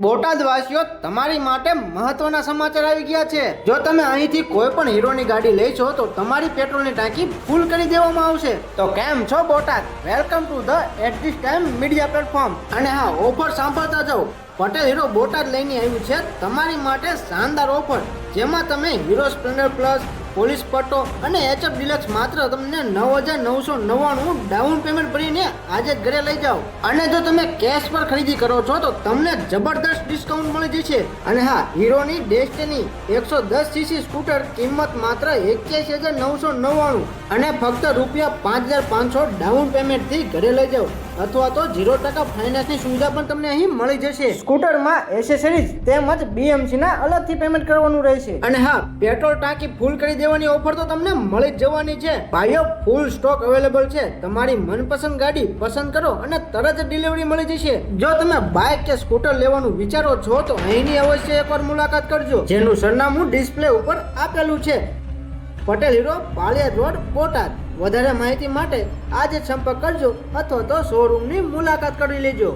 બોટાદ વાસીઓ તમારી માટે મહત્વના સમાચાર આવી ગયા છે। જો તમે અહીંથી કોઈ પણ હીરોની ગાડી લેશો તો તમારી પેટ્રોલની ટાંકી ફૂલ કરી દેવામાં આવશે। તો કેમ છો Botad, welcome to the at this time media platform. અને હા, ઓફર સાંભળતા જાઓ। પટેલ હીરો બોટાદ લઈને આવ્યું છે તમારી માટે શાનદાર ઓફર, જેમાં તમે હીરો સ્પ્લેન્ડર પ્લસ, પોલીસ પટ્ટો અને એચએફ ડિલક્સ માત્ર તમને 9,999 ડાઉન પેમેન્ટ ભરીને આજે જ ઘરે લઈ જાઓ। અને જો તમે કેશ પર ખરીદી કરો છો તો તમને જબરદસ્ત ડિસ્કાઉન્ટ મળી જશે। અને હા, હીરોની ડેસ્ટિની 110 સીસી સ્કૂટર કિંમત માત્ર 81,999 અને ફક્ત ₹5,500 ડાઉન પેમેન્ટથી ઘરે લઈ જાઓ, અથવા તો 0% ફાઇનાન્સની સુવિધા પણ તમને અહીં મળી જશે। સ્કૂટરમાં એસેસરીઝ તેમજ BMC ના અલગથી પેમેન્ટ કરવાનું રહેશે। અને હા, પેટ્રોલ ટાંકી ફૂલ કરી દેવાની ઓફર તો તમને મળી જ જવાની છે ભાઈઓ। ફૂલ સ્ટોક અવેલેબલ છે, તમારી મનપસંદ ગાડી પસંદ કરો અને તરત જ ડિલિવરી મળી જશે। જો તમે બાઇક કે સ્કૂટર લેવાનું વિચારો છો તો અહીંની અવશ્ય એકવાર મુલાકાત કરજો, જેનું સરનામું ડિસ્પ્લે ઉપર આપેલું છે। Patel hero, Paliyad road, Botad. વધારે માહિતી માટે આજે જ સંપર્ક કરજો અથવા તો શોરૂમની મુલાકાત કરી લેજો।